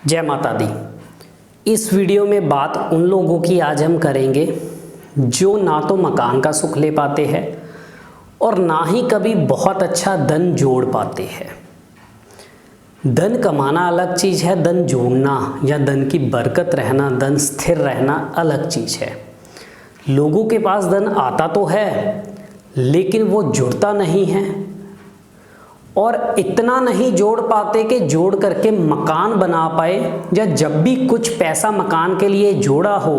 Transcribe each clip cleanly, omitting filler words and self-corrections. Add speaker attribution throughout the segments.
Speaker 1: जय माता दी। इस वीडियो में बात उन लोगों की आज हम करेंगे जो ना तो मकान का सुख ले पाते हैं और ना ही कभी बहुत अच्छा धन जोड़ पाते हैं। धन कमाना अलग चीज़ है, धन जोड़ना या धन की बरकत रहना, धन स्थिर रहना अलग चीज़ है। लोगों के पास धन आता तो है लेकिन वो जुड़ता नहीं है और इतना नहीं जोड़ पाते कि जोड़ करके मकान बना पाए, या जब भी कुछ पैसा मकान के लिए जोड़ा हो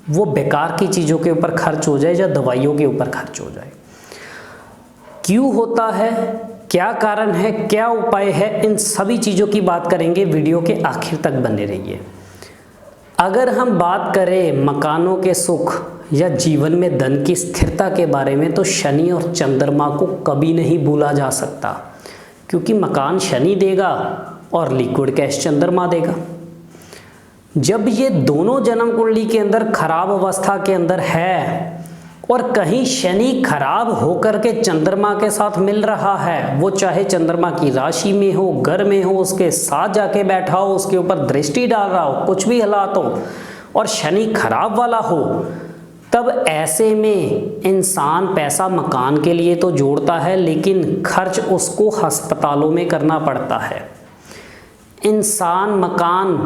Speaker 1: वो बेकार की चीज़ों के ऊपर खर्च हो जाए या दवाइयों के ऊपर खर्च हो जाए। क्यों होता है, क्या कारण है, क्या उपाय है, इन सभी चीज़ों की बात करेंगे। वीडियो के आखिर तक बने रहिए। अगर हम बात करें मकानों के सुख या जीवन में धन की स्थिरता के बारे में, तो शनि और चंद्रमा को कभी नहीं भूला जा सकता, क्योंकि मकान शनि देगा और लिक्विड कैश चंद्रमा देगा। जब ये दोनों जन्म कुंडली के अंदर खराब अवस्था के अंदर है और कहीं शनि खराब होकर के चंद्रमा के साथ मिल रहा है, वो चाहे चंद्रमा की राशि में हो, घर में हो, उसके साथ जाके बैठा हो, उसके ऊपर दृष्टि डाल रहा हो, कुछ भी हालात हो और शनि खराब वाला हो, तब ऐसे में इंसान पैसा मकान के लिए तो जोड़ता है लेकिन खर्च उसको अस्पतालों में करना पड़ता है। इंसान मकान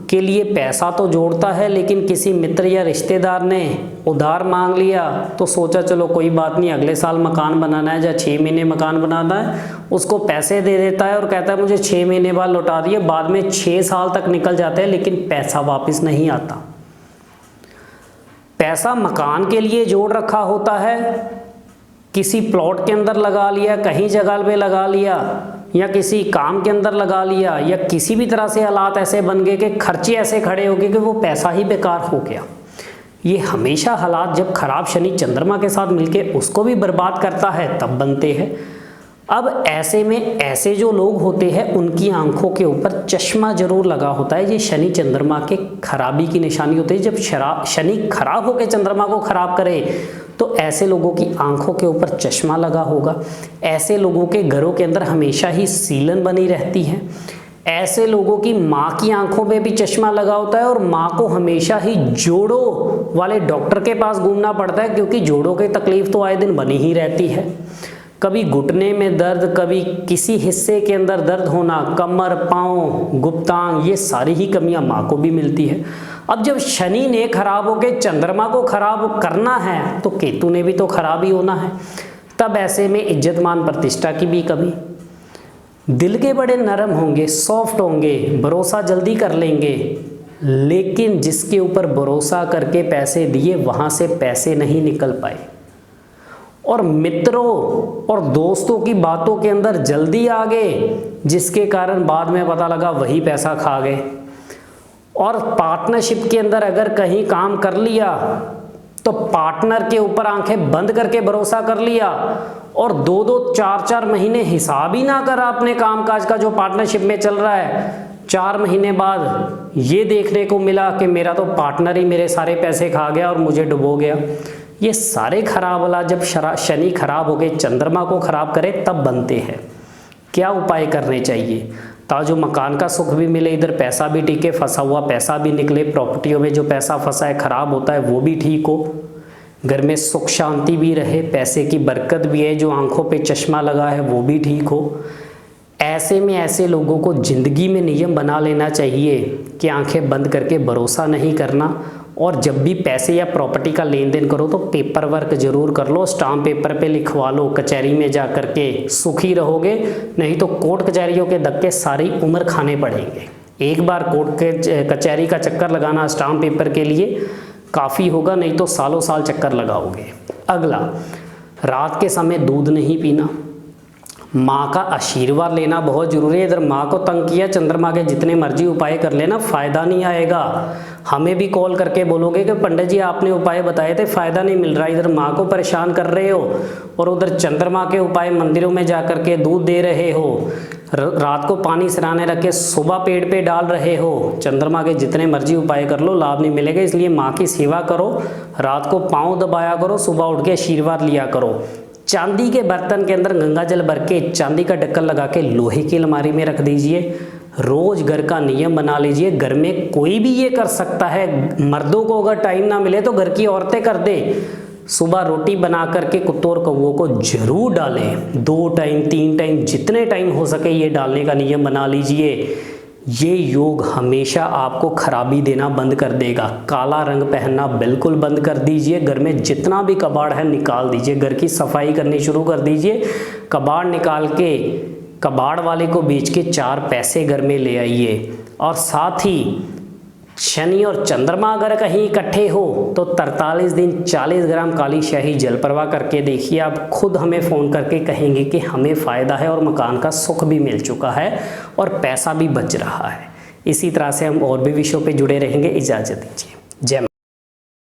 Speaker 1: के लिए पैसा तो जोड़ता है लेकिन किसी मित्र या रिश्तेदार ने उधार मांग लिया तो सोचा चलो कोई बात नहीं, अगले साल मकान बनाना है या 6 महीने मकान बनाना है, उसको पैसे दे देता है और कहता है मुझे 6 महीने बाद लौटा दिए। बाद में 6 साल तक निकल जाते हैं लेकिन पैसा वापस नहीं आता। पैसा मकान के लिए जोड़ रखा होता है, किसी प्लॉट के अंदर लगा लिया, कहीं जगह पे लगा लिया या किसी काम के अंदर लगा लिया, या किसी भी तरह से हालात ऐसे बन गए कि खर्चे ऐसे खड़े हो गए कि वो पैसा ही बेकार हो गया। ये हमेशा हालात जब खराब शनि चंद्रमा के साथ मिलके उसको भी बर्बाद करता है तब बनते हैं। अब ऐसे में ऐसे जो लोग होते हैं उनकी आंखों के ऊपर चश्मा जरूर लगा होता है। ये शनि चंद्रमा के खराबी की निशानी होती है। जब शनि खराब होकर चंद्रमा को खराब करे तो ऐसे लोगों की आंखों के ऊपर चश्मा लगा होगा। ऐसे लोगों के घरों के अंदर हमेशा ही सीलन बनी रहती है। ऐसे लोगों की माँ की आंखों में भी चश्मा लगा होता है और माँ को हमेशा ही जोड़ों वाले डॉक्टर के पास घूमना पड़ता है, क्योंकि जोड़ों की तकलीफ तो आए दिन बनी ही रहती है। कभी घुटने में दर्द, कभी किसी हिस्से के अंदर दर्द होना, कमर, पाँव, गुप्तांग, ये सारी ही कमियां माँ को भी मिलती है। अब जब शनि ने खराब होकर चंद्रमा को खराब करना है तो केतु ने भी तो खराब ही होना है। तब ऐसे में इज्जत मान प्रतिष्ठा की भी कमी। दिल के बड़े नरम होंगे, सॉफ्ट होंगे, भरोसा जल्दी कर लेंगे, लेकिन जिसके ऊपर भरोसा करके पैसे दिए वहाँ से पैसे नहीं निकल पाए और मित्रों और दोस्तों की बातों के अंदर जल्दी आ गए, जिसके कारण बाद में पता लगा वही पैसा खा गए। और पार्टनरशिप के अंदर अगर कहीं काम कर लिया तो पार्टनर के ऊपर आंखें बंद करके भरोसा कर लिया और 2-2, 4-4 महीने हिसाब ही ना करा अपने कामकाज का जो पार्टनरशिप में चल रहा है। 4 महीने बाद ये देखने को मिला कि मेरा तो पार्टनर ही मेरे सारे पैसे खा गया और मुझे डुबो गया। ये सारे खराब वाला जब शनि खराब हो गए चंद्रमा को खराब करे तब बनते हैं। क्या उपाय करने चाहिए ताकि मकान का सुख भी मिले, इधर पैसा भी टिके, फंसा हुआ पैसा भी निकले, प्रॉपर्टियों में जो पैसा फंसा है खराब होता है वो भी ठीक हो, घर में सुख शांति भी रहे, पैसे की बरकत भी है, जो आंखों पे चश्मा लगा है वो भी ठीक हो। ऐसे में ऐसे लोगों को ज़िंदगी में नियम बना लेना चाहिए कि आंखें बंद करके भरोसा नहीं करना, और जब भी पैसे या प्रॉपर्टी का लेन देन करो तो पेपर वर्क जरूर कर लो, स्टाम्प पेपर पे लिखवा लो, कचहरी में जा कर के सुखी रहोगे। नहीं तो कोर्ट कचहरियों के धक्के सारी उम्र खाने पड़ेंगे। एक बार कोर्ट के कचहरी का चक्कर लगाना स्टाम्प पेपर के लिए काफ़ी होगा, नहीं तो सालों साल चक्कर लगाओगे। अगला, रात के समय दूध नहीं पीना, माँ का आशीर्वाद लेना बहुत ज़रूरी है। इधर माँ को तंग किया, चंद्रमा के जितने मर्जी उपाय कर लेना, फ़ायदा नहीं आएगा। हमें भी कॉल करके बोलोगे कि पंडित जी आपने उपाय बताए थे, फ़ायदा नहीं मिल रहा। इधर माँ को परेशान कर रहे हो और उधर चंद्रमा के उपाय मंदिरों में जा कर के दूध दे रहे हो, रात को पानी सिराने रख के सुबह पेड़ पे डाल रहे हो। चंद्रमा के जितने मर्जी उपाय कर लो, लाभ नहीं मिलेगा। इसलिए माँ की सेवा करो, रात को पाँव दबाया करो, सुबह उठ के आशीर्वाद लिया करो। चांदी के बर्तन के अंदर गंगा जल भर के चांदी का ढक्कन लगा के लोहे की अलमारी में रख दीजिए। रोज़ घर का नियम बना लीजिए, घर में कोई भी ये कर सकता है। मर्दों को अगर टाइम ना मिले तो घर की औरतें कर दे। सुबह रोटी बना करके कुत्तों और कौवों को जरूर डालें, 2 टाइम 3 टाइम जितने टाइम हो सके ये डालने का नियम बना लीजिए। ये योग हमेशा आपको खराबी देना बंद कर देगा। काला रंग पहनना बिल्कुल बंद कर दीजिए। घर में जितना भी कबाड़ है निकाल दीजिए, घर की सफाई करनी शुरू कर दीजिए। कबाड़ निकाल के कबाड़ वाले को बेच के 4 पैसे घर में ले आइए। और साथ ही शनि और चंद्रमा अगर कहीं इकट्ठे हो तो 43 दिन 40 ग्राम काली शाही जल प्रवाह करके देखिए। आप खुद हमें फ़ोन करके कहेंगे कि हमें फ़ायदा है और मकान का सुख भी मिल चुका है और पैसा भी बच रहा है। इसी तरह से हम और भी विषयों पे जुड़े रहेंगे। इजाज़त दीजिए। जय